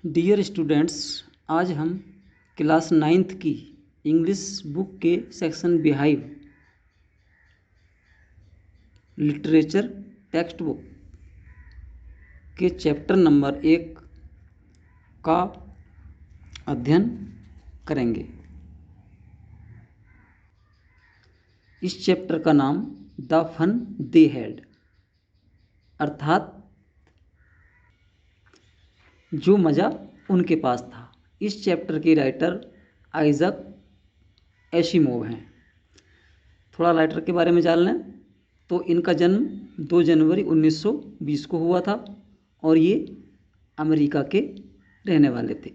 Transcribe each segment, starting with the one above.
Dear students, आज हम class 9th की इंग्लिश बुक के section beehive literature text book के चैप्टर नंबर 1 का अध्ययन करेंगे। इस चैप्टर का नाम द फन दे हैड, अर्थात जो मज़ा उनके पास था। इस चैप्टर के राइटर आइजक एसिमोव हैं। थोड़ा राइटर के बारे में जान लें तो इनका जन्म 2 जनवरी 1920 को हुआ था और ये अमेरिका के रहने वाले थे।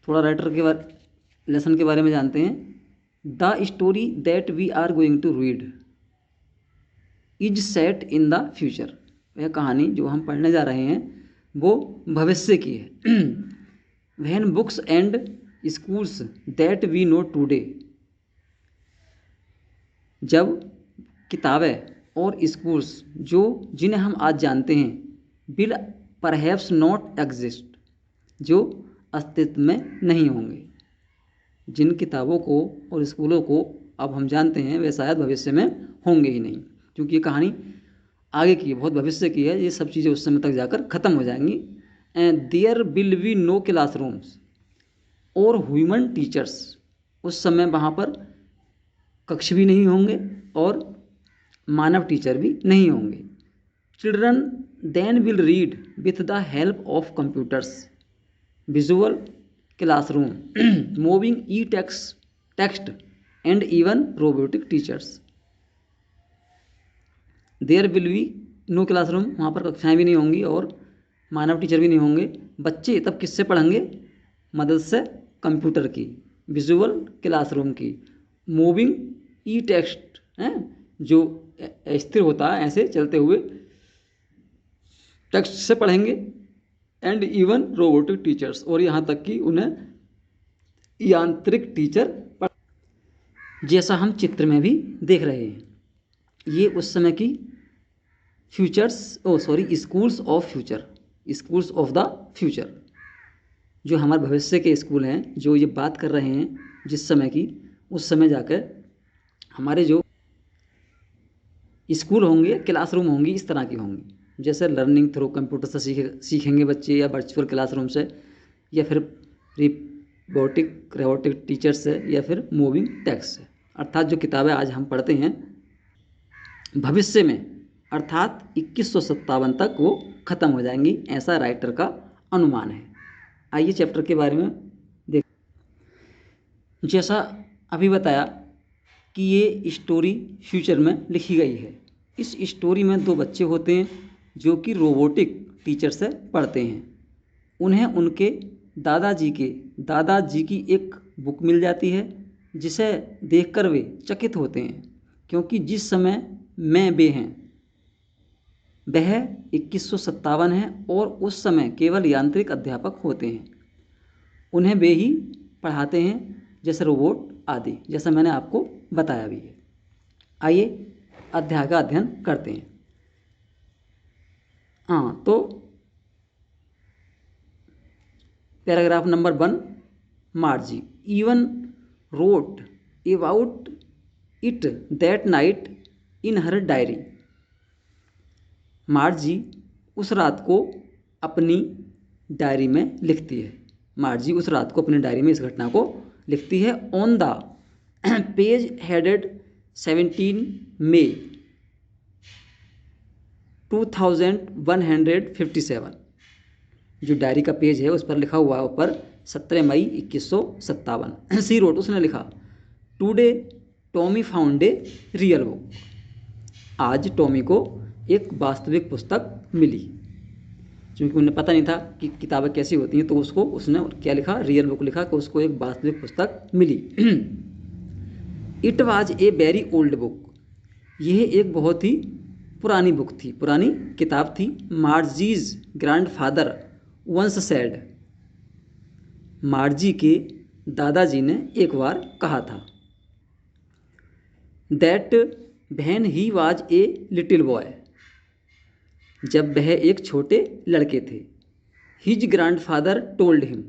थोड़ा राइटर के लेसन के बारे में जानते हैं। The story that we are going to read is set in the future. वह कहानी जो हम पढ़ने जा रहे हैं वो भविष्य की है। When books and schools that we know today, जब किताबें और स्कूल्स जिन्हें हम आज जानते हैं, विल परहैप्स नॉट एग्जिस्ट, जो अस्तित्व में नहीं होंगे। जिन किताबों को और स्कूलों को अब हम जानते हैं वे शायद भविष्य में होंगे ही नहीं, क्योंकि ये कहानी आगे की बहुत भविष्य की है। ये सब चीज़ें उस समय तक जाकर ख़त्म हो जाएंगी। And there will be no classrooms और ह्यूमन टीचर्स, उस समय वहाँ पर कक्ष भी नहीं होंगे और मानव टीचर भी नहीं होंगे। Children then will read with the help of computers, visual classroom, moving e text and even robotic teachers. There will be no classroom, वहाँ पर कक्षाएं भी नहीं होंगी और मानव टीचर भी नहीं होंगे। बच्चे तब किससे पढ़ेंगे? मदद से कंप्यूटर की, विजुअल क्लासरूम की, मूविंग ई टेक्स्ट हैं, जो स्थिर होता है ऐसे चलते हुए टेक्स्ट से पढ़ेंगे। एंड इवन रोबोटिक टीचर्स, और यहाँ तक कि उन्हें यांत्रिक टीचर जैसा हम चित्र में भी देख रहे हैं। ये उस समय की schools of future, schools of the future, जो हमारे भविष्य के स्कूल हैं, जो ये बात कर रहे हैं जिस समय की, उस समय जाकर हमारे जो स्कूल होंगे, क्लासरूम होंगी, इस तरह की होंगी। जैसे लर्निंग थ्रू कंप्यूटर से सीखेंगे बच्चे, या वर्चुअल क्लासरूम से, या फिर रोबोटिक टीचर से, या फिर मूविंग टेक्स्ट से। अर्थात जो किताबें आज हम पढ़ते हैं भविष्य में, अर्थात 2157 तक वो ख़त्म हो जाएंगी, ऐसा राइटर का अनुमान है। आइए चैप्टर के बारे में देख। जैसा अभी बताया कि ये स्टोरी फ्यूचर में लिखी गई है। इस स्टोरी में 2 बच्चे होते हैं जो कि रोबोटिक टीचर से पढ़ते हैं। उन्हें उनके दादाजी की एक बुक मिल जाती है, जिसे देखकर वे चकित होते हैं, क्योंकि जिस समय में वे हैं वह 2157 है और उस समय केवल यांत्रिक अध्यापक होते हैं। उन्हें वे ही पढ़ाते हैं, जैसे रोबोट आदि, जैसा मैंने आपको बताया भी है। आइए अध्याय का अध्ययन करते हैं। तो paragraph number 1, मार्जी even wrote about it that night in her diary. मार्जी उस रात को अपनी डायरी में लिखती है। मार्जी उस रात को अपनी डायरी में इस घटना को लिखती है। ऑन द पेज हेडेड 17 मई 2157, जो डायरी का पेज है उस पर लिखा हुआ है ऊपर 17 मई 2157। सी रोट, उसने लिखा, today Tommy found a real book. आज टॉमी को एक वास्तविक पुस्तक मिली। क्योंकि उन्हें पता नहीं था कि किताबें कैसी होती हैं, तो उसने क्या लिखा? रियल बुक लिखा, कि उसको एक वास्तविक पुस्तक मिली। It was a very old book, यह एक बहुत ही पुरानी बुक थी, पुरानी किताब थी। मार्जीज ग्रैंडफादर वंस सेड, मार्जी के दादाजी ने एक बार कहा था, that when he was a little boy, जब वह एक छोटे लड़के थे, हिज ग्रैंडफादर टोल्ड हिम,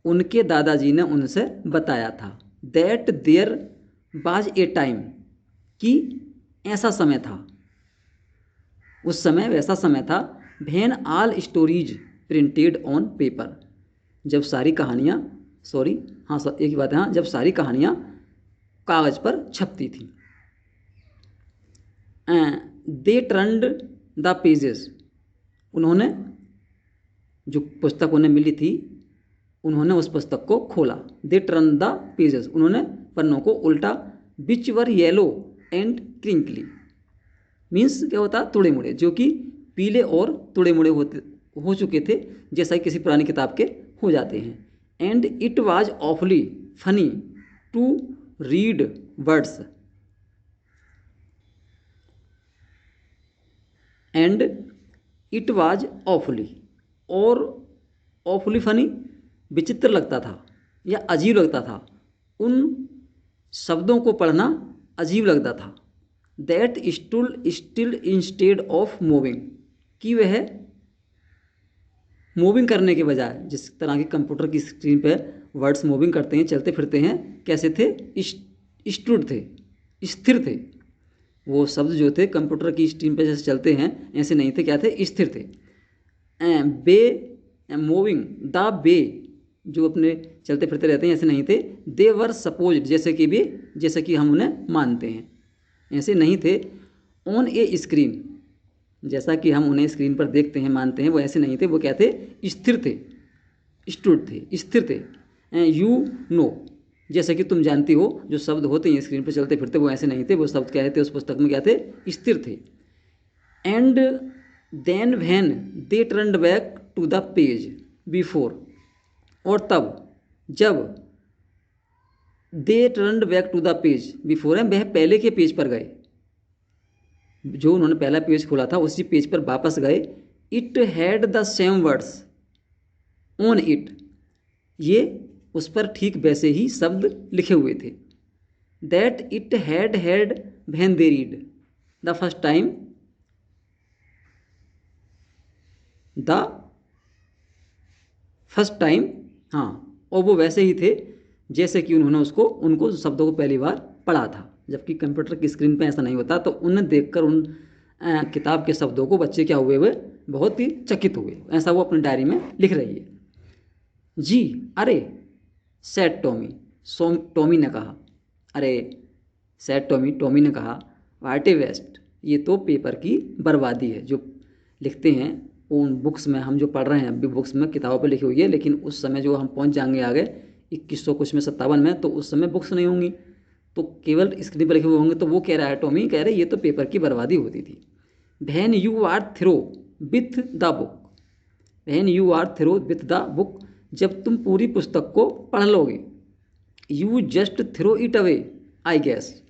उनके दादाजी ने उनसे बताया था, that there was a time, कि ऐसा समय था, उस समय वैसा समय था, when all stories printed on paper, जब सारी कहानियाँ, सॉरी हाँ सर एक ही बात है, हाँ जब सारी कहानियाँ कागज़ पर छपती थी। दे टर्नड द पेजेस, उन्होंने जो पुस्तक उन्हें मिली थी उन्होंने उस पुस्तक को खोला। दे टर्न द पेजेस, उन्होंने पन्नों को उल्टा। विच वर येलो एंड क्रिंकली, मीन्स क्या होता, तुड़े मुड़े, जो कि पीले और तुड़े मुड़े हो चुके थे, जैसा कि किसी पुरानी किताब के हो जाते हैं। And it was awfully funny to read words, and it was awfully, और ऑफली फनी विचित्र लगता था या अजीब लगता था, उन शब्दों को पढ़ना अजीब लगता था। That still instead of moving, कि वह मूविंग करने के बजाय, जिस तरह की कंप्यूटर की स्क्रीन पे वर्ड्स मूविंग करते हैं, चलते फिरते हैं, कैसे थे, स्टूड थे, स्थिर थे। वो शब्द जो थे कंप्यूटर की स्क्रीन पे जैसे चलते हैं ऐसे नहीं थे, क्या थे, स्थिर थे। बे मूविंग द बे, जो अपने चलते फिरते रहते हैं ऐसे नहीं थे। दे वर सपोज, जैसे कि हम उन्हें मानते हैं, ऐसे नहीं थे। ऑन ए स्क्रीन, जैसा कि हम उन्हें स्क्रीन पर देखते हैं मानते हैं, वो ऐसे नहीं थे, वो क्या थे, स्थिर थे, स्टूड थे, स्थिर थे। यू नो, जैसे कि तुम जानती हो, जो शब्द होते हैं स्क्रीन पर चलते फिरते वो ऐसे नहीं थे, वो शब्द क्या थे उस पुस्तक में, क्या थे, स्थिर थे। And then when they turned back to the page before, और तब जब they turned back to the page before है, वह पहले के पेज पर गए, जो उन्होंने पहला पेज खोला था उसी पेज पर वापस गए। It had the same words on it, ये उस पर ठीक वैसे ही शब्द लिखे हुए थे। That it had when they read the first time, the first time, हाँ, और वो वैसे ही थे जैसे कि उन्होंने उनको शब्दों को पहली बार पढ़ा था, जबकि कंप्यूटर की स्क्रीन पे ऐसा नहीं होता। तो उन्हें देखकर उन किताब के शब्दों को बच्चे क्या हुए, बहुत ही चकित हुए, ऐसा वो अपनी डायरी में लिख रही है। जी अरे, सैड टॉमी, टॉमी ने कहा, अरे सैड टॉमी ने कहा, व्हाट ए वेस्ट, ये तो पेपर की बर्बादी है। जो लिखते हैं उन बुक्स में, हम जो पढ़ रहे हैं अभी बुक्स में किताबों पर लिखी हुई है, लेकिन उस समय जो हम पहुंच जाएंगे आगे 2100 कुछ में 57 में, तो उस समय बुक्स नहीं होंगी, तो केवल स्क्रीन पर लिखे हुए होंगे। तो वो कह रहा है, टॉमी कह रहे ये तो पेपर की बर्बादी होती थी। When you are through with the book, when you are through with the book, जब तुम पूरी पुस्तक को पढ़ लोगे। You just throw it away I guess,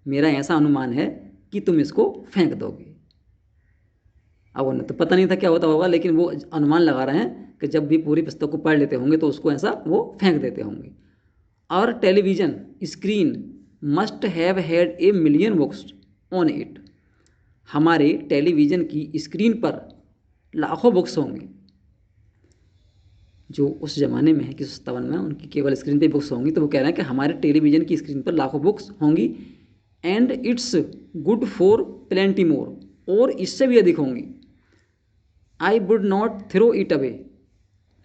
मेरा ऐसा अनुमान है कि तुम इसको फेंक दोगे। अब उन्हें तो पता नहीं था क्या होता होगा, लेकिन वो अनुमान लगा रहे हैं कि जब भी पूरी पुस्तक को पढ़ लेते होंगे तो उसको ऐसा वो फेंक देते होंगे। और television screen must have had a million books on it, हमारे टेलीविज़न की स्क्रीन पर लाखों बुक्स होंगे। जो उस ज़माने में है कि 57 में उनकी केवल स्क्रीन पे बुक्स होंगी, तो वो कह रहे हैं कि हमारे टेलीविज़न की स्क्रीन पर लाखों बुक्स होंगी। And it's good for plenty more, और इससे भी अधिक होंगी। I would not throw it away,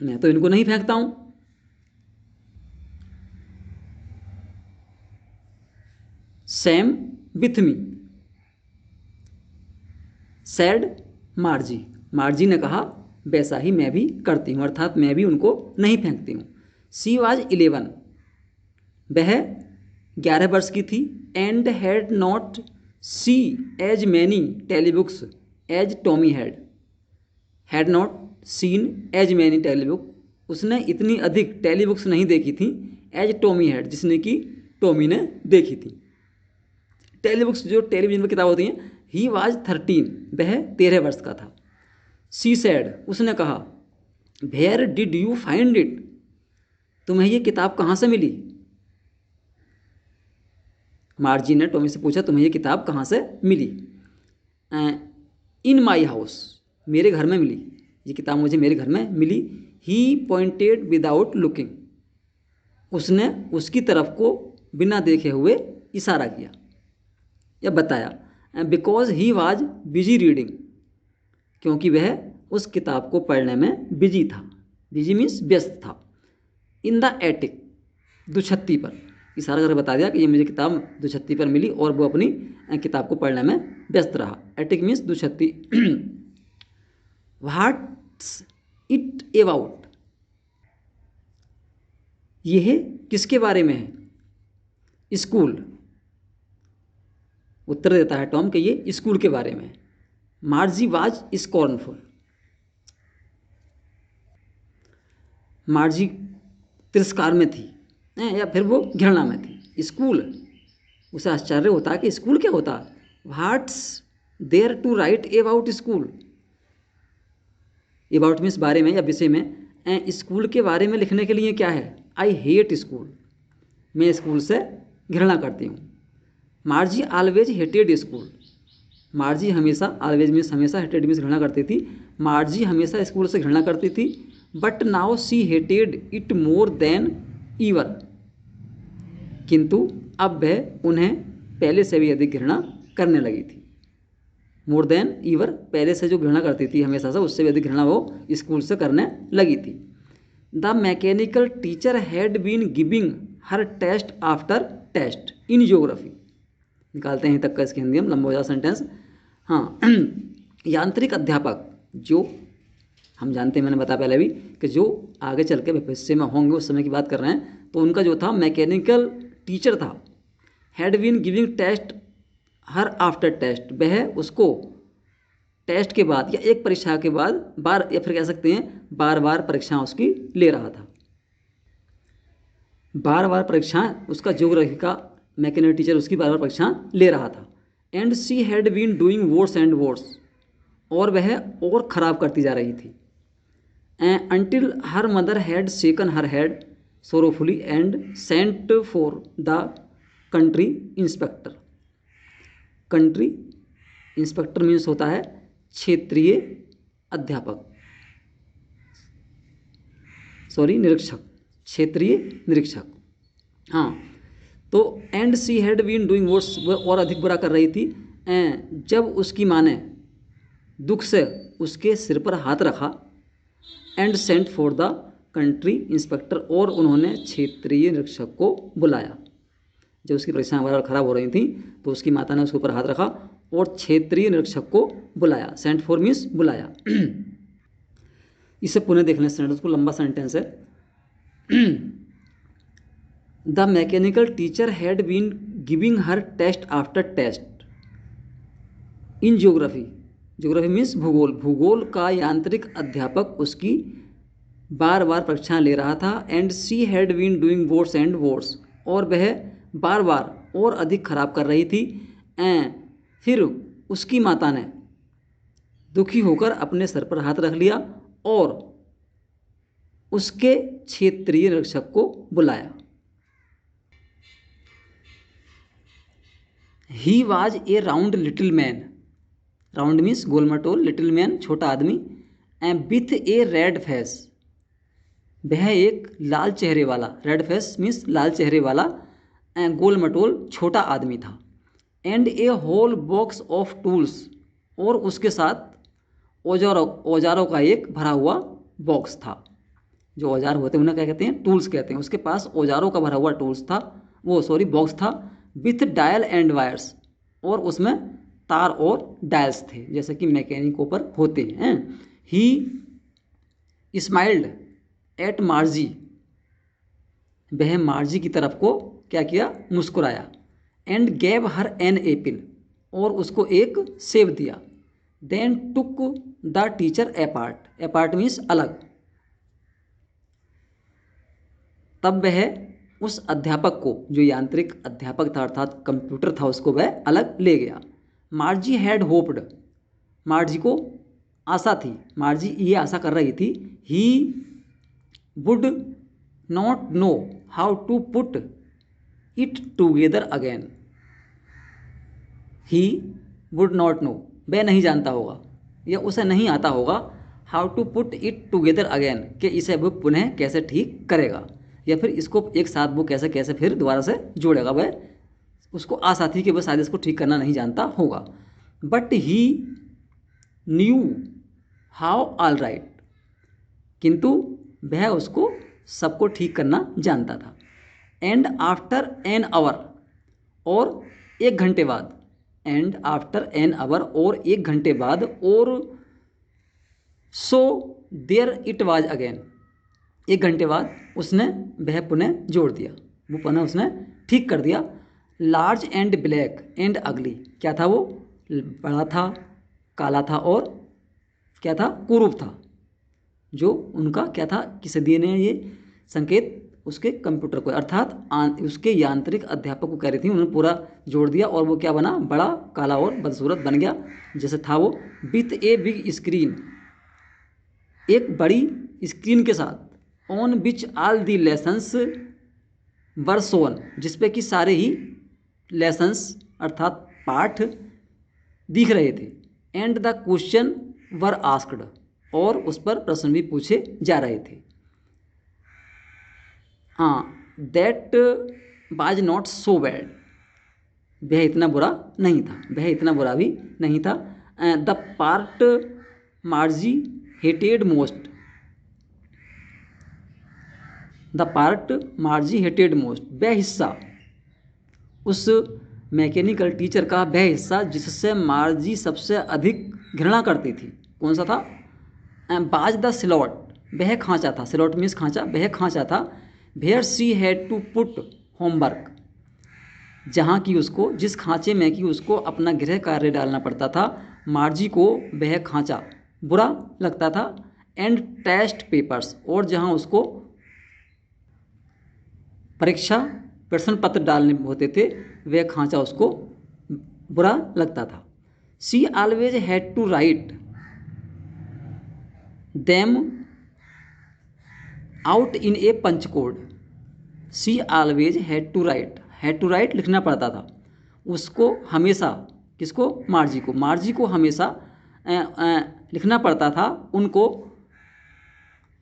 मैं तो इनको नहीं फेंकता हूँ। Same with me said Margie, Margie ने कहा वैसा ही मैं भी करती हूँ, अर्थात मैं भी उनको नहीं फेंकती हूँ। सी वाज 11, वह 11 वर्ष की थी। And had not see as many telebooks as Tommy had not seen as many telebook, उसने इतनी अधिक टेलीबुक्स नहीं देखी थी एज टॉमी हैड, जिसने कि टॉमी ने देखी थी। टेलीबुक्स जो टेलीविजन पर किताब होती हैं। ही वाज 13, वह 13 वर्ष का था। सी सैड, उसने कहा, where did you find it, तुम्हें ये किताब कहाँ से मिली। मार्जी ने टॉमी से पूछा, तुम्हें ये किताब कहाँ से मिली। इन माई हाउस, मेरे घर में मिली। ये किताब मुझे मेरे घर में मिली। ही पॉइंटेड विदाउट लुकिंग, उसने उसकी तरफ को बिना देखे हुए इशारा किया या बताया। Because he was busy reading, क्योंकि वह उस किताब को पढ़ने में बिजी था। बिजी मीन्स व्यस्त था। इन द एटिक, दुछत्ती पर, इशारा करके बता दिया कि ये मुझे किताब दुछत्ती पर मिली और वो अपनी किताब को पढ़ने में व्यस्त रहा। एटिक मीन्स दुछत्ती। व्हाट्स इट अबाउट, यह किसके बारे में है? स्कूल। उत्तर देता है टॉम कि ये स्कूल के बारे में है। मार्जी वाज स्कॉर्नफुल, मार्जी तिरस्कार में थी या फिर वो घृणा में थी। स्कूल, उसे आश्चर्य होता है कि स्कूल क्या होता। What's there to write about school, about means बारे में या विषय में। स्कूल के बारे में लिखने के लिए क्या है? आई हेट स्कूल, मैं स्कूल से घृणा करती हूँ। मार्जी ऑलवेज हेटेड स्कूल, मार्जी हमेशा, ऑलवेज मीन्स हमेशा, हेटेड मीन्स घृणा करती थी। मार्जी हमेशा स्कूल से घृणा करती थी। But now she hated it more than ever, किंतु अब वह उन्हें पहले से भी अधिक घृणा करने लगी थी। मोर देन ईवर, पहले से जो घृणा करती थी हमेशा से, उससे भी अधिक घृणा वो स्कूल से करने लगी थी। The mechanical teacher had been giving her test after test in geography, निकालते हैं तक का इसकी हिंदी हम, लंबा हो जाए सेंटेंस। हाँ, यांत्रिक अध्यापक, जो हम जानते हैं, मैंने बताया पहले भी कि जो आगे चल के भविष्य में होंगे उस समय की बात कर रहे हैं, तो उनका जो था मैकेनिकल टीचर था, had been giving test her after test, वह उसको टेस्ट के बाद या एक परीक्षा के बाद बार, या फिर कह सकते हैं बार बार परीक्षाएं उसकी ले रहा था। बार बार परीक्षाएं उसका ज्योग्राफी का मैकेनिकल टीचर उसकी बार बार परीक्षाएं ले रहा था। And she had been doing worse and worse, और वह और ख़राब करती जा रही थी। until her mother had shaken her head sorrowfully and sent for the country inspector. country inspector means होता है क्षेत्रीय अध्यापक, निरीक्षक, क्षेत्रीय निरीक्षक। हाँ, तो and she had been doing worse, वह और अधिक बुरा कर रही थी। जब उसकी माँ ने दुख से उसके सिर पर हाथ रखा। And sent for the country inspector, और उन्होंने क्षेत्रीय निरीक्षक को बुलाया। जब उसकी परीक्षाएं बार खराब हो रही थी तो उसकी माता ने उसके ऊपर हाथ रखा और क्षेत्रीय निरीक्षक को बुलाया। सेंट फॉर मीन्स बुलाया। इसे पुनः देख लें सेंटेंस को, लंबा सेंटेंस है। The mechanical teacher had been giving her test after test in geography, geography means भूगोल, भूगोल का यांत्रिक अध्यापक उसकी बार बार परीक्षाएं ले रहा था। And she had been doing worse and worse, और वह बार बार और अधिक खराब कर रही थी। फिर उसकी माता ने दुखी होकर अपने सर पर हाथ रख लिया और उसके क्षेत्रीय निरीक्षक को बुलाया। He was a round little man, round means गोल मटोल, लिटिल मैन छोटा आदमी। विथ ए रेड फेस, वह एक लाल चेहरे वाला, रेड फेस मीन्स लाल चेहरे वाला गोल मटोल छोटा आदमी था। And a whole box of tools, और उसके साथ औजारों का एक भरा हुआ बॉक्स था। जो औजार होते हैं उन्हें क्या कहते हैं? टूल्स कहते हैं। उसके पास औजारों का भरा हुआ टूल्स था, बॉक्स था। विथ डायल एंड वायर्स, और उसमें तार और डायल्स थे, जैसे कि मैकेनिकों पर होते हैं। ही स्माइल्ड एट मार्जी, वह मार्जी की तरफ को क्या किया? मुस्कुराया। And gave her an apple, और उसको एक सेब दिया। Then took the teacher apart, apart means अलग। तब वह उस अध्यापक को, जो यांत्रिक अध्यापक था अर्थात कंप्यूटर था, उसको वह अलग ले गया। मार्जी हैड होप्ड, मार्जी को आशा थी, मार्जी ये आशा कर रही थी, he would not know how to put it together again. He would not know, वह नहीं जानता होगा या उसे नहीं आता होगा, how to put it together again, कि इसे वो पुनः कैसे ठीक करेगा, या फिर इसको एक साथ वो कैसे कैसे फिर दोबारा से जोड़ेगा। वह उसको आशा थी कि वह शायद इसको ठीक करना नहीं जानता होगा। But he knew how all right, किंतु वह उसको सबको ठीक करना जानता था। एंड आफ्टर एन आवर, और एक घंटे बाद, एंड आफ्टर एन आवर, और एक घंटे बाद, और so there it was again, एक घंटे बाद उसने वह पुनः जोड़ दिया, वो पुनः उसने ठीक कर दिया। लार्ज एंड ब्लैक एंड अगली, क्या था वो, बड़ा था, काला था, और क्या था, कुरूप था। जो उनका क्या था, किसे दिए ने ये संकेत उसके कंप्यूटर को, अर्थात उसके यांत्रिक अध्यापक को कह रही थी, उन्होंने पूरा जोड़ दिया और वो क्या बना, बड़ा, काला और बदसूरत बन गया जैसे था वो। विथ ए बिग स्क्रीन, एक बड़ी स्क्रीन के साथ, on which all the lessons were shown, जिसपे कि सारे ही लेसन्स अर्थात पाठ दिख रहे थे। And the question were asked, और उस पर प्रश्न भी पूछे जा रहे थे। हाँ, that was not so bad, वह इतना बुरा नहीं था, वह इतना बुरा भी नहीं था। The part मार्जी hated most, the part मार्जी hated most, वह हिस्सा, उस मैकेनिकल टीचर का वह हिस्सा जिससे मार्जी सबसे अधिक घृणा करती थी, कौन सा था, बाज द स्लॉट, वह खांचा था, स्लॉट मीन्स खांचा, वह खांचा था। Where she had to put homework, जहाँ की उसको, जिस खांचे में कि उसको अपना गृह कार्य डालना पड़ता था, मार्जी को वह खांचा बुरा लगता था। एंड टेस्ट पेपर्स, और जहाँ उसको परीक्षा प्रश्न पत्र डालने होते थे, वह खांचा उसको बुरा लगता था। She always had to write them out in a punch code, she always had to write लिखना पड़ता था उसको हमेशा, किसको, मार्जी को, मार्जी को हमेशा लिखना पड़ता था उनको,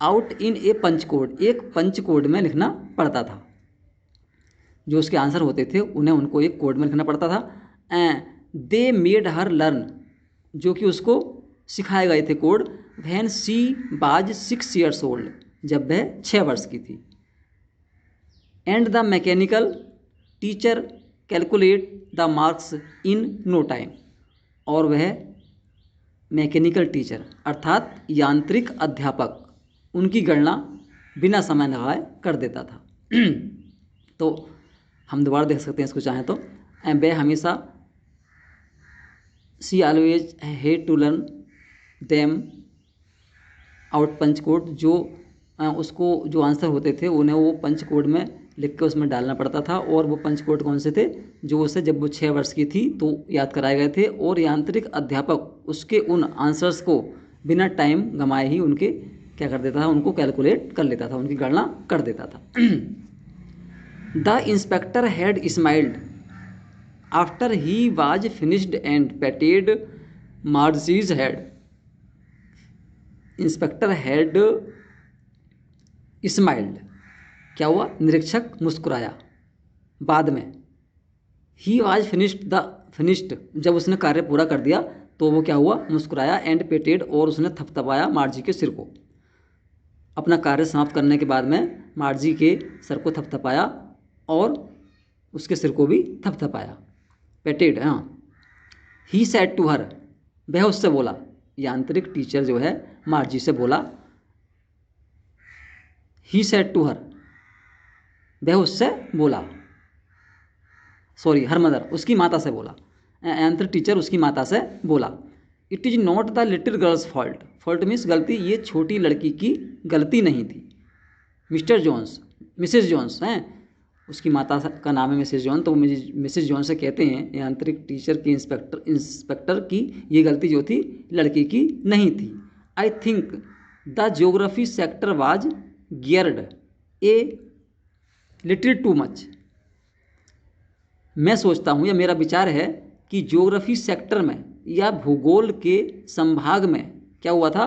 out in a punch code, एक पंच कोड में लिखना पड़ता था। जो उसके आंसर होते थे उन्हें उनको एक कोड में लिखना पड़ता था। दे मेड हर लर्न, जो कि उसको सिखाए गए थे कोड, व्हेन शी बाज 6 years ओल्ड, जब वह 6 वर्ष की थी। And the mechanical teacher calculate the marks in no time, और वह मैकेनिकल टीचर अर्थात यांत्रिक अध्यापक उनकी गणना बिना समय लगाए कर देता था। तो हम दोबारा देख सकते हैं इसको चाहें तो। वह हमेशा, she always had to learn them out punch code, जो उसको जो आंसर होते थे उन्हें वो पंच कोड में लिख के उसमें डालना पड़ता था। और वो पंच कोड कौन से थे, जो उसे जब वो 6 वर्ष की थी तो याद कराए गए थे। और यांत्रिक अध्यापक उसके उन आंसर्स को बिना टाइम गंवाए ही उनके क्या कर देता था, उनको कैलकुलेट कर लेता था, उनकी गणना कर देता था। The inspector had smiled after he was finished and patted Margie's head, inspector had smiled, क्या हुआ, निरीक्षक मुस्कुराया बाद में। ही वाज फिनिश्ड, जब उसने कार्य पूरा कर दिया तो वो क्या हुआ, मुस्कुराया। एंड पेटेड, और उसने थपथपाया मार्जी के सिर को, अपना कार्य समाप्त करने के बाद में मार्जी के सर को थपथपाया और उसके सिर को भी थपथपाया, पेटेड। हाँ, ही सेड टू हर, वह उससे बोला, यांत्रिक टीचर जो है मार्जी से बोला। ही सेड टू हर, वह उससे बोला, सॉरी, हर मदर, उसकी माता से बोला, यांत्रिक टीचर उसकी माता से बोला। It is not the little girls fault, fault means गलती, ये छोटी लड़की की गलती नहीं थी। मिस्टर जॉन्स, मिसेस जॉन्स हैं, उसकी माता का नाम है मिसेस जॉन, तो वो मिसेस जॉन से कहते हैं यांत्रिक टीचर की इंस्पेक्टर की ये गलती जो थी लड़की की नहीं थी। I think the geography sector was geared a little too much, मैं सोचता हूँ या मेरा विचार है कि ज्योग्राफी सेक्टर में या भूगोल के संभाग में क्या हुआ था,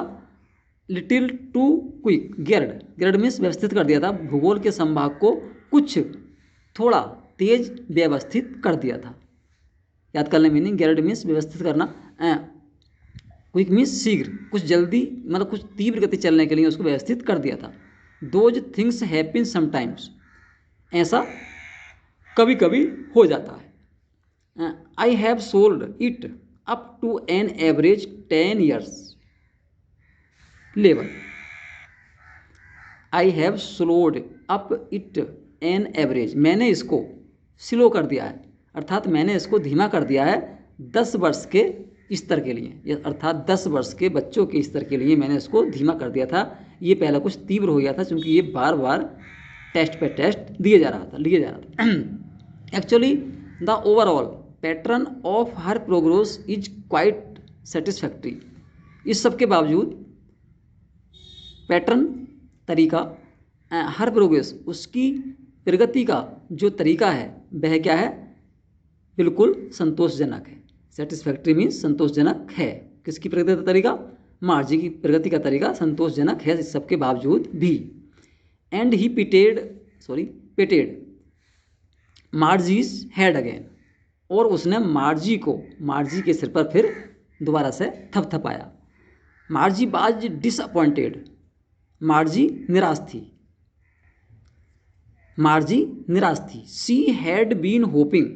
little too quick, geared, geared means व्यवस्थित कर दिया था, भूगोल के संभाग को कुछ थोड़ा तेज व्यवस्थित कर दिया था। याद कर लें मीनिंग, गियर्ड मीन्स व्यवस्थित करना, क्विक मीन्स शीघ्र, कुछ जल्दी मतलब कुछ तीव्र गति चलने के लिए उसको व्यवस्थित कर दिया था। दोज थिंग्स हैपन समटाइम्स, ऐसा कभी कभी हो जाता है। I have slowed it up to an average 10 years लेबर, I have slowed up it an average, मैंने इसको स्लो कर दिया है, अर्थात मैंने इसको धीमा कर दिया है 10 वर्ष के स्तर के लिए, अर्थात 10 वर्ष के बच्चों के स्तर के लिए मैंने इसको धीमा कर दिया था। ये पहला कुछ तीव्र हो गया था क्योंकि ये बार बार टेस्ट पे टेस्ट लिए जा रहा था। Actually the overall pattern of her progress is quite satisfactory, इस सब के बावजूद पैटर्न तरीका, हर प्रोग्रेस उसकी प्रगति का जो तरीका है वह क्या है, बिल्कुल संतोषजनक है। सेटिस्फैक्ट्री मीन्स संतोषजनक है, किसकी प्रगति का तरीका, मार्जी की प्रगति का तरीका संतोषजनक है इस सबके बावजूद भी। एंड ही पेटेड मार्जीज हेड अगेन, और उसने मार्जी के सिर पर फिर दोबारा से थपथपाया। मार्जी बाज डिसअपॉइंटेड, मार्जी निराश थी। शी हैड बीन होपिंग,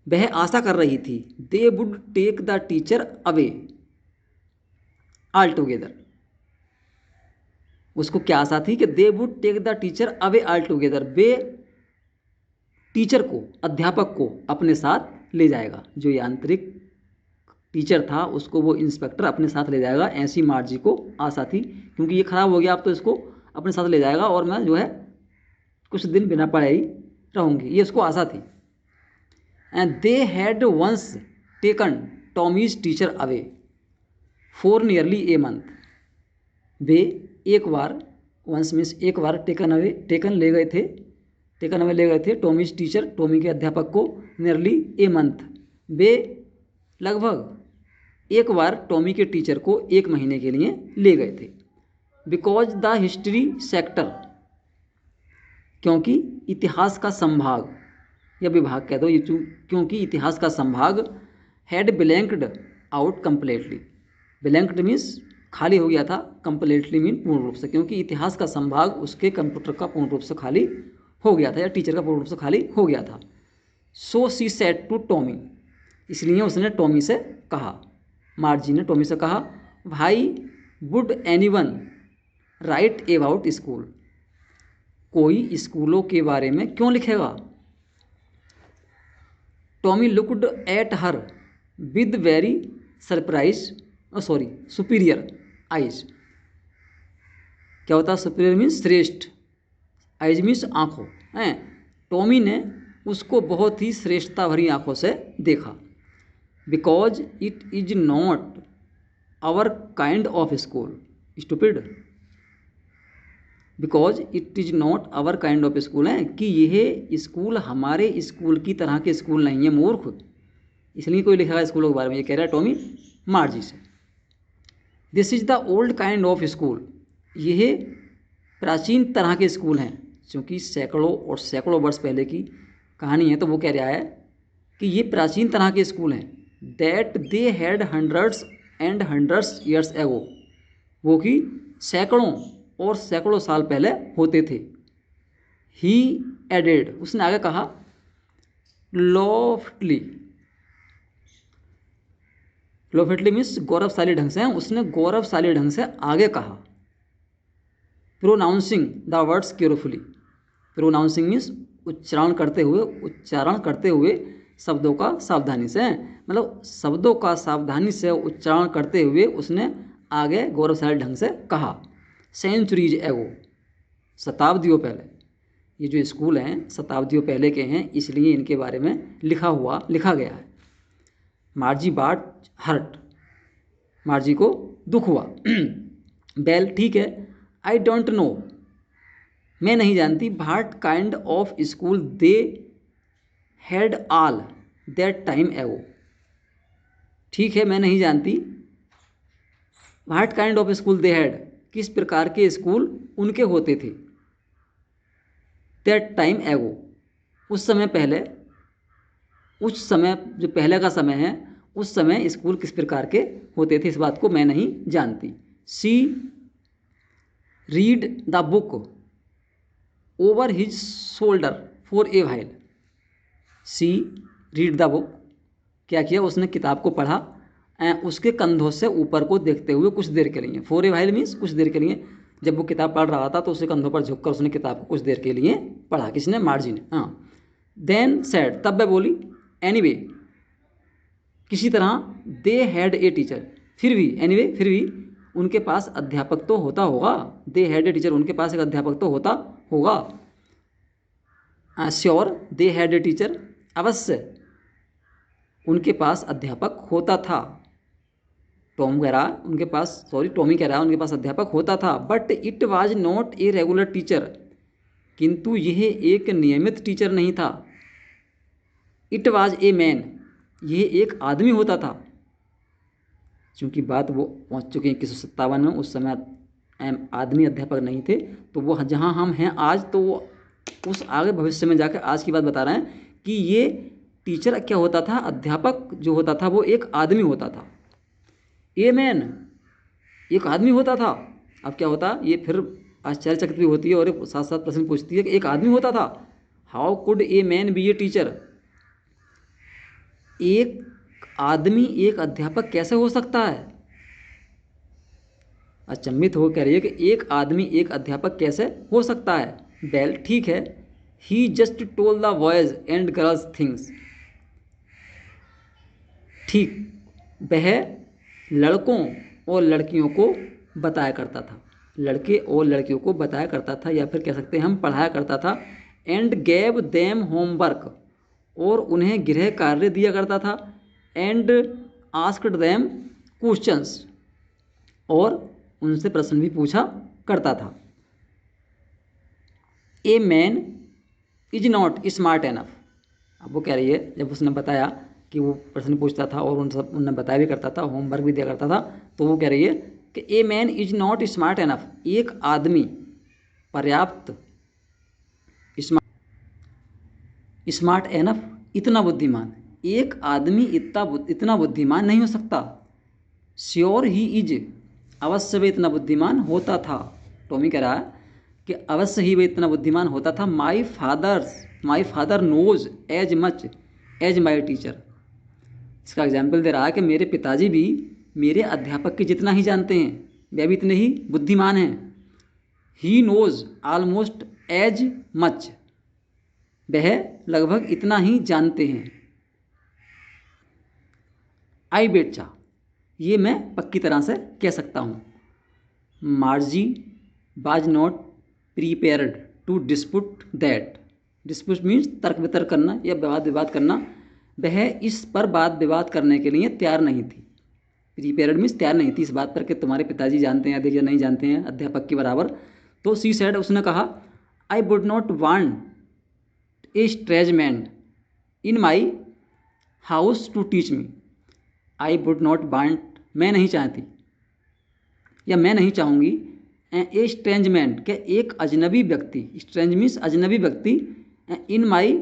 वह आशा कर रही थी। They would take the teacher away all together, उसको क्या आशा थी कि they would take the teacher away all together, वे टीचर को, अध्यापक को अपने साथ ले जाएगा, जो यांत्रिक टीचर था उसको वो इंस्पेक्टर अपने साथ ले जाएगा, ऐसी मार्जी को आशा थी, क्योंकि ये खराब हो गया अब तो इसको अपने साथ ले जाएगा और मैं जो है कुछ दिन बिना पढ़ाई रहूँगी, ये उसको आशा थी। And they had once taken Tommy's teacher away for nearly a month, वे एक बार, वंस मीन्स एक बार, टेकन अवे ले गए थे टॉमीज टीचर, टॉमी के अध्यापक को, नियरली ए मंथ, वे लगभग एक बार टॉमी के टीचर को 1 महीने के लिए ले गए थे। बिकॉज द हिस्ट्री सेक्टर, क्योंकि इतिहास का संभाग या विभाग कह दो, ये क्योंकि इतिहास का संभाग had blanked out completely, blanked means खाली हो गया था, कंप्लीटली मीन पूर्ण रूप से, क्योंकि इतिहास का संभाग उसके कंप्यूटर का पूर्ण रूप से खाली हो गया था या टीचर का पूर्ण रूप से खाली हो गया था। सो सी सेड टू टॉमी, इसलिए उसने टॉमी से कहा, मार्जी ने टॉमी से कहा, भाई would anyone right about school, कोई स्कूलों के बारे में क्यों लिखेगा। Tommy looked at her with very superior eyes, क्या होता है सुपीरियर मीन्स श्रेष्ठ, आइज मीन्स आँखों हैं, टॉमी ने उसको बहुत ही श्रेष्ठता भरी आँखों से देखा। Because it is not our kind of school, stupid, because it is not our kind of school है कि यह स्कूल हमारे स्कूल की तरह के स्कूल नहीं है मूर्ख, इसलिए कोई लिखा है स्कूलों के बारे में, ये कह रहा है टॉमी मार्जी से। This is the old kind of school, यह प्राचीन तरह के स्कूल हैं, क्योंकि सैकड़ों वर्ष पहले की कहानी है, तो वो कह रहा है कि ये प्राचीन तरह के स्कूल हैं। That they had hundreds and hundreds years ago, वो कि सैकड़ों और सैकड़ों साल पहले होते थे। ही एडेड, उसने आगे कहा, लॉफ्टली मीन्स गौरवशाली ढंग से, उसने गौरवशाली ढंग से आगे कहा। Pronouncing the words carefully, pronouncing means उच्चारण करते हुए शब्दों का सावधानी से, मतलब शब्दों का सावधानी से उच्चारण करते हुए उसने आगे गौरवशाली ढंग से कहा। सेंचुरीज एगो, शताब्दियों पहले, ये जो स्कूल हैं शताब्दियों पहले के हैं, इसलिए इनके बारे में लिखा गया है। मार्जी बाट हर्ट, मार्जी को दुख हुआ। बेल, ठीक है। आई डोंट नो, मैं नहीं जानती, what kind of school they had all that time एगो, ठीक है मैं नहीं जानती what kind of school they had, किस प्रकार के स्कूल उनके होते थे। दैट टाइम एगो, उस समय पहले, उस समय जो पहले का समय है, उस समय स्कूल किस प्रकार के होते थे, इस बात को मैं नहीं जानती। She read the book over his shoulder for a while. She read the book, क्या किया उसने, किताब को पढ़ा उसके कंधों से ऊपर को देखते हुए कुछ देर के लिए। फॉर ए व्हाइल मीन्स कुछ देर के लिए। जब वो किताब पढ़ रहा था तो उसके कंधों पर झुककर उसने किताब को कुछ देर के लिए पढ़ा। किसने, मार्जी ने। हाँ। देन सेड, तब वह बोली, एनीवे, किसी तरह, दे हैड ए टीचर, फिर भी, एनीवे, फिर भी उनके पास अध्यापक तो होता होगा। दे हैड ए टीचर, उनके पास एक अध्यापक तो होता होगा। Sure they had a teacher, अवश्य उनके पास अध्यापक होता था। टॉमी कह रहा है उनके पास अध्यापक होता था। But it was not a regular teacher, किंतु यह एक नियमित टीचर नहीं था। इट वाज ए मैन, यह एक आदमी होता था। क्योंकि बात वो पहुंच चुके हैं 1957 में, उस समय आदमी अध्यापक नहीं थे, तो वो जहाँ हम हैं आज, तो वो उस आगे भविष्य में जाकर आज की बात बता रहे हैं कि ये टीचर क्या होता था, अध्यापक जो होता था वो एक आदमी होता था। ए मैन, एक आदमी होता था। अब क्या होता, ये फिर आश्चर्यचकित भी होती है और साथ साथ प्रश्न पूछती है कि एक आदमी होता था। How could a man B a teacher, एक आदमी एक अध्यापक कैसे हो सकता है। अचंभित हो कह रही है कि एक आदमी एक अध्यापक कैसे हो सकता है। वेल, ठीक है, he just told the boys and girls things, ठीक, वह लड़कों और लड़कियों को बताया करता था, लड़के और लड़कियों को बताया करता था, या फिर कह सकते हैं हम पढ़ाया करता था। एंड गेव देम होमवर्क, और उन्हें गृह कार्य दिया करता था। एंड आस्क्ड देम क्वेश्चंस, और उनसे प्रश्न भी पूछा करता था। A man is not smart enough, अब वो कह रही है, जब उसने बताया कि वो प्रश्न पूछता था और उन्हें बताया भी करता था, होमवर्क भी दिया करता था, तो वो कह रही है कि a man is not smart enough, एक आदमी पर्याप्त स्मार्ट एनफ, इतना बुद्धिमान, एक आदमी इतना बुद्धिमान नहीं हो सकता। श्योर ही इज, अवश्य वे इतना बुद्धिमान होता था। टॉमी कह रहा है कि अवश्य ही वे इतना बुद्धिमान होता था। My father knows as much as my teacher, इसका एग्जाम्पल दे रहा है कि मेरे पिताजी भी मेरे अध्यापक के जितना ही जानते हैं, वे भी इतने ही बुद्धिमान हैं। He knows almost as much, वह लगभग इतना ही जानते हैं। आई बेटा, ये मैं पक्की तरह से कह सकता हूँ। Margie was not prepared to dispute that, dispute means तर्क वितर्क करना या वाद विवाद करना, वह इस पर वाद विवाद करने के लिए तैयार नहीं थी। प्रीपेयर्ड मीन्स तैयार नहीं थी इस बात पर कि तुम्हारे पिताजी जानते हैं अधिक या नहीं जानते हैं अध्यापक के बराबर। तो सी सेड, उसने कहा, I would not want a strange man in my house to teach me. I would not want, मैं नहीं चाहती या मैं नहीं चाहूँगी, ए स्ट्रेंज मैन, के एक अजनबी व्यक्ति, स्ट्रेंज मीन्स अजनबी व्यक्ति, in my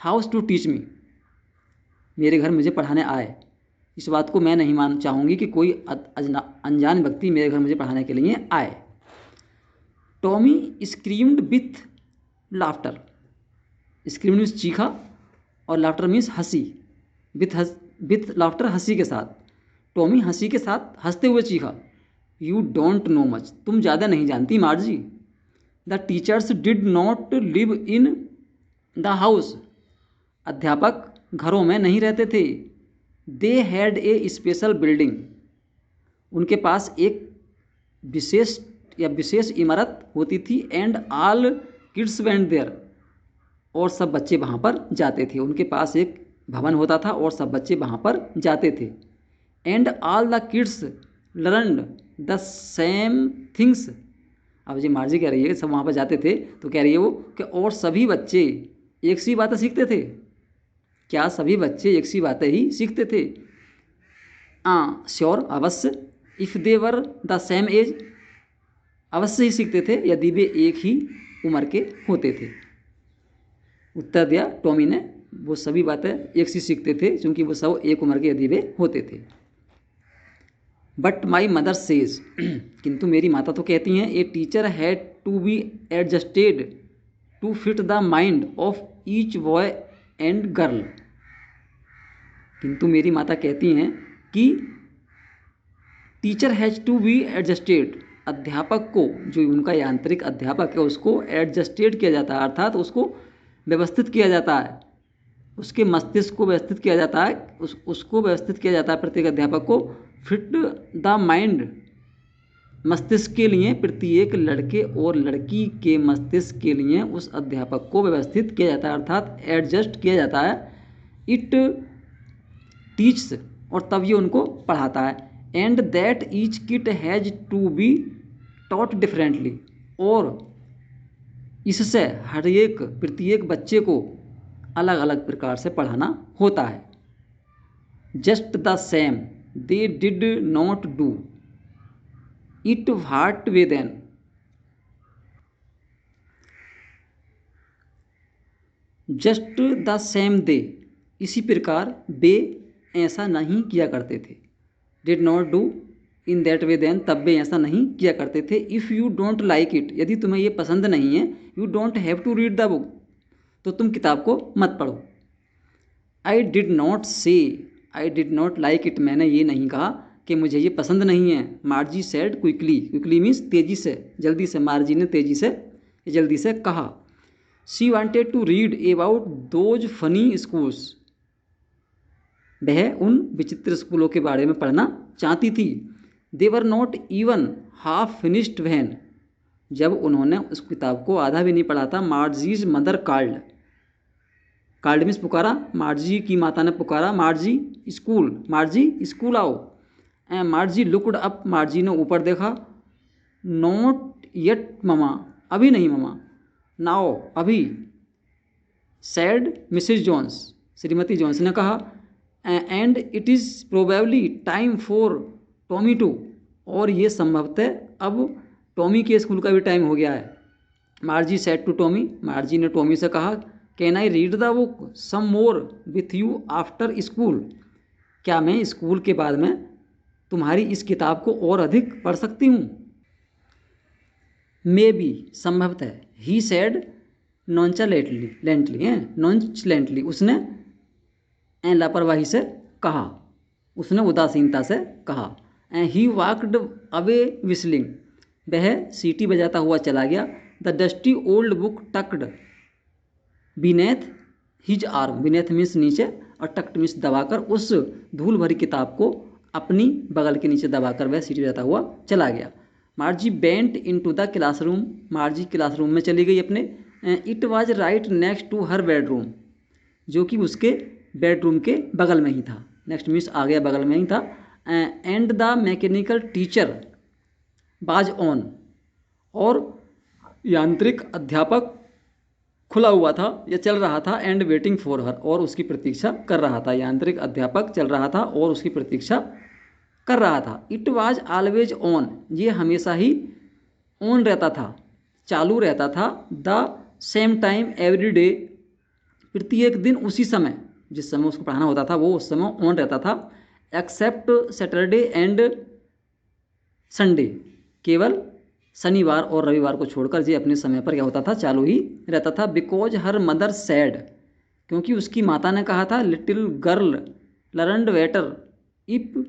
house to teach me, मेरे घर मुझे पढ़ाने आए। इस बात को मैं नहीं चाहूँगी कि कोई अनजान व्यक्ति मेरे घर मुझे पढ़ाने के लिए आए। Tommy screamed with laughter, screamed means चीखा और लाफ्टर मीन्स हंसी, विथ लाफ्टर हंसी के साथ। टॉमी हंसी के साथ हंसते हुए चीखा, यू डोंट नो मच, तुम ज़्यादा नहीं जानती Margie. The teachers did not live in the house, अध्यापक घरों में नहीं रहते थे। They had a special building, उनके पास एक विशेष इमारत होती थी। And all kids went there, और सब बच्चे वहाँ पर जाते थे। उनके पास एक भवन होता था और सब बच्चे वहाँ पर जाते थे। And all the kids learned the same things, अब जी मार्जी कह रही है कि सब वहाँ पर जाते थे, तो कह रही है वो कि और सभी बच्चे एक सी बातें सीखते थे। क्या सभी बच्चे एक सी बातें ही सीखते थे? श्योर, अवश्य। If they were the same age, अवश्य ही सीखते थे यदि वे एक ही उम्र के होते थे। उत्तर दिया टॉमी ने, वो सभी बातें एक सी सीखते थे क्योंकि वो सब एक उम्र के यदि वे होते थे। बट माई मदर सेज, किंतु मेरी माता तो कहती हैं, a teacher had to be adjusted to fit the mind of each boy and girl. किंतु मेरी माता कहती हैं कि teacher has to be adjusted, अध्यापक को, जो उनका यांत्रिक अध्यापक है उसको एडजस्टेड किया जाता है, अर्थात उसको व्यवस्थित किया जाता है, उसके मस्तिष्क को व्यवस्थित किया जाता है, उसको व्यवस्थित किया जाता है प्रत्येक अध्यापक को, फिट द माइंड, मस्तिष्क के लिए, प्रत्येक लड़के और लड़की के मस्तिष्क के लिए उस अध्यापक को व्यवस्थित किया जाता है, अर्थात एडजस्ट किया जाता है। इट टीच्स, और तब ये उनको पढ़ाता है। And that each kid has to be taught differently, और इससे हर एक प्रत्येक बच्चे को अलग अलग प्रकार से पढ़ाना होता है। Just the same they did not do it what way then, just the same they, इसी प्रकार वे ऐसा नहीं किया करते थे। Did not do in that way then, तब वे ऐसा नहीं किया करते थे। If you don't like it, यदि तुम्हें ये पसंद नहीं है, you don't have to read the book, तो तुम किताब को मत पढ़ो। आई डिड नॉट से I did not like it, मैंने ये नहीं कहा कि मुझे ये पसंद नहीं है। Margie said quickly, quickly means तेज़ी से, जल्दी से, मार्जी ने तेज़ी से, जल्दी से कहा। She wanted to read about those funny schools, वह उन विचित्र स्कूलों के बारे में पढ़ना चाहती थी। They were not even half finished when, जब उन्होंने उस किताब को आधा भी नहीं पढ़ा था। मार्जीज मदर कॉल्ड, कॉल्ड मीन्स पुकारा, मार्जी की माता ने पुकारा, मार्जी स्कूल, मार्जी स्कूल आओ। मार्जी लुकड अप, मार्जी ने ऊपर देखा। नॉट येट ममा, अभी नहीं ममा। नाओ, अभी। सैड मिसेज जॉन्स, श्रीमती जॉन्स ने कहा। And it is probably time for Tommy too, और ये संभवतः अब टॉमी के स्कूल का भी टाइम हो गया है। Margie said to Tommy, Margie ने टॉमी से कहा, can I read the book some more with you after school, क्या मैं स्कूल के बाद में तुम्हारी इस किताब को और अधिक पढ़ सकती हूँ। मे बी, संभवतः। ही सेड नॉन्चलेंटली, उसने लापरवाही से कहा, उसने उदासीनता से कहा। ही वॉकड अवे विस्लिंग, वह सीटी बजाता हुआ चला गया। The dusty old book tucked beneath his arm, beneath means नीचे और टक्ड मीन्स दबाकर, उस धूल भरी किताब को अपनी बगल के नीचे दबाकर वह सीटी बजाता हुआ चला गया। Margie went into the classroom, Margie classroom में चली गई अपने। It was right next to her bedroom, जो कि उसके बेडरूम के बगल में ही था। नेक्स्ट मीन्स आ गया, बगल में ही था। एंड द मैकेनिकल टीचर बाज ऑन, और यांत्रिक अध्यापक खुला हुआ था या चल रहा था। एंड वेटिंग फॉर हर, और उसकी प्रतीक्षा कर रहा था। यांत्रिक अध्यापक चल रहा था और उसकी प्रतीक्षा कर रहा था। इट वाज ऑलवेज ऑन, ये हमेशा ही ऑन रहता था, चालू रहता था। The same time every day, प्रत्येक दिन उसी समय, जिस समय उसको पढ़ाना होता था वो उस समय ऑन रहता था। एक्सेप्ट सैटरडे एंड संडे, केवल शनिवार और रविवार को छोड़कर ये अपने समय पर क्या होता था, चालू ही रहता था। बिकॉज हर मदर सैड, क्योंकि उसकी माता ने कहा था, little girl learned better if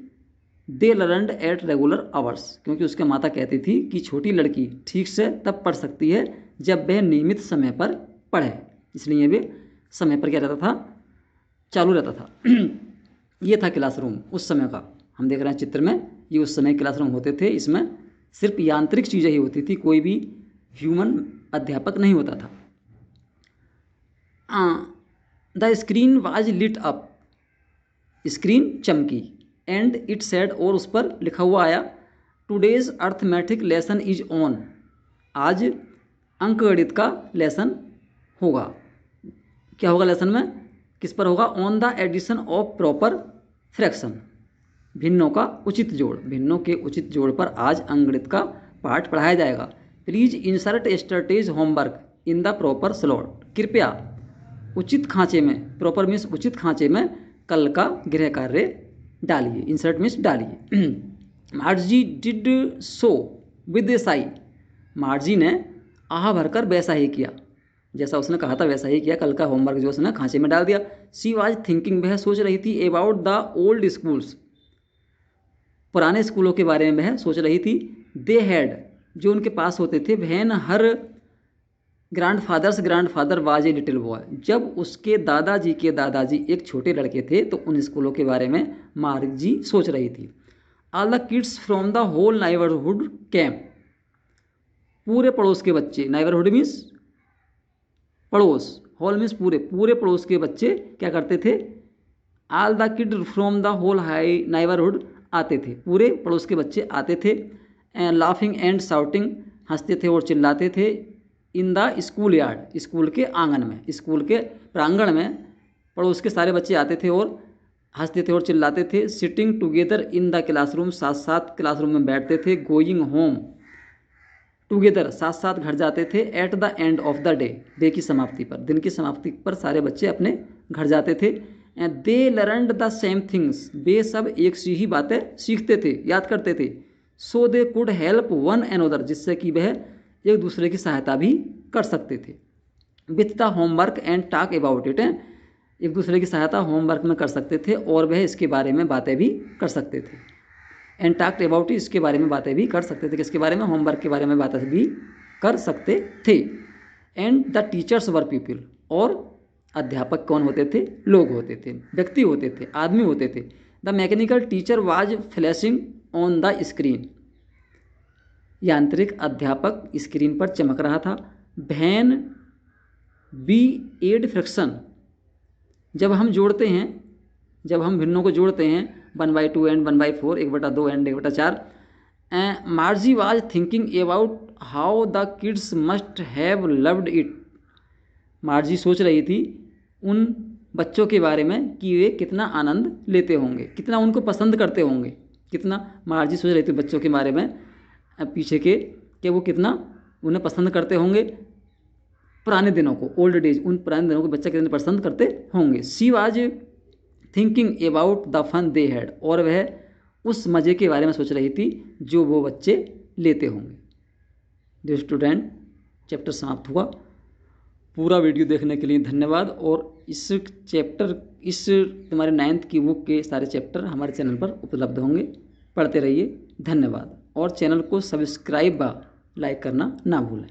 they learned at regular hours, क्योंकि उसके माता कहती थी कि छोटी लड़की ठीक से तब पढ़ सकती है जब वह नियमित समय पर पढ़े, इसलिए वे समय पर क्या रहता था, चालू रहता था। ये था क्लासरूम उस समय का, हम देख रहे हैं चित्र में, ये उस समय क्लासरूम होते थे। इसमें सिर्फ यांत्रिक चीज़ें ही होती थी, कोई भी ह्यूमन अध्यापक नहीं होता था। The screen was lit up, screen चमकी। एंड इट सेड, और उस पर लिखा हुआ आया, today's arithmetic lesson is on, आज अंकगणित का लेसन होगा। क्या होगा लेसन में, किस पर होगा, on the addition of proper fraction, भिन्नों का उचित जोड़, भिन्नों के उचित जोड़ पर आज अंकगणित का पाठ पढ़ाया जाएगा। Please insert yesterday's homework in the proper slot, कृपया उचित खांचे में, प्रॉपर मीन्स उचित खांचे में कल का गृह कार्य डालिए, इंसर्ट मीन्स डालिए। मार्जी डिड सो विद ए साई, मार्जी ने आह भरकर वैसा ही किया, जैसा उसने कहा था वैसा ही किया, कल का होमवर्क जो उसने खांचे में डाल दिया। सी वाज थिंकिंग, वह सोच रही थी, अबाउट द ओल्ड स्कूल्स, पुराने स्कूलों के बारे में वह सोच रही थी। दे हैड, जो उनके पास होते थे। When her grandfather was a little boy, जब उसके दादाजी के दादाजी एक छोटे लड़के थे तो उन स्कूलों के बारे में मार्जी सोच रही थी। All the kids from the whole neighbourhood came, पूरे पड़ोस के बच्चे, नाइबरहुड मीन्स पड़ोस, होल मीन्स पूरे, पूरे पड़ोस के बच्चे क्या करते थे, all the kid from the whole high neighbourhood आते थे, पूरे पड़ोस के बच्चे आते थे। लाफिंग एंड शाउटिंग, हंसते थे और चिल्लाते थे। In the school yard, school के आंगन में, स्कूल के प्रांगण में पड़ोस के सारे बच्चे आते थे और हंसते थे और चिल्लाते थे। Sitting together in the classroom, साथ साथ क्लासरूम में बैठते थे। गोइंग होम टुगेदर, साथ साथ घर जाते थे। At the end of the day, day की समाप्ति पर, दिन की समाप्ति पर सारे बच्चे अपने घर जाते थे। दे लर्नड द सेम थिंग्स, वे सब एक सी ही बातें सीखते थे, याद करते थे। So they could help one another, जिससे कि वह एक दूसरे की सहायता भी कर सकते थे। With the homework and talk about it, एक दूसरे की सहायता होमवर्क में कर सकते थे और वह इसके बारे में बातें भी कर सकते थे। एंड टॉक्ड अबाउट, इसके बारे में बातें भी कर सकते थे, किसके बारे में, होमवर्क के बारे में बातें भी कर सकते थे। And the teachers were people, और अध्यापक कौन होते थे, लोग होते थे, व्यक्ति होते थे, आदमी होते थे। The mechanical teacher was flashing on the screen, यांत्रिक अध्यापक स्क्रीन पर चमक रहा था। वैन बी एड फ्रैक्शन, जब हम जोड़ते हैं, जब हम भिन्नों को जोड़ते हैं 1/2 and 1/4, 1/2 and 1/4। मार्जी was thinking about how the kids must have loved it, मार्जी सोच रही थी उन बच्चों के बारे में कि वे कितना आनंद लेते होंगे, कितना उनको पसंद करते होंगे, कितना, मार्जी सोच रही थी बच्चों के बारे में पीछे के, कि वो कितना उन्हें पसंद करते होंगे, पुराने दिनों को, ओल्ड डेज, उन पुराने दिनों को बच्चे कितने पसंद करते होंगे। She was thinking about the fun they had, और वह उस मज़े के बारे में सोच रही थी जो वो बच्चे लेते होंगे। जो स्टूडेंट, चैप्टर समाप्त हुआ। पूरा वीडियो देखने के लिए धन्यवाद। और इस चैप्टर, इस तुम्हारे 9th की बुक के सारे चैप्टर हमारे चैनल पर उपलब्ध होंगे, पढ़ते रहिए। धन्यवाद। और चैनल को सब्सक्राइब व लाइक करना ना भूलें।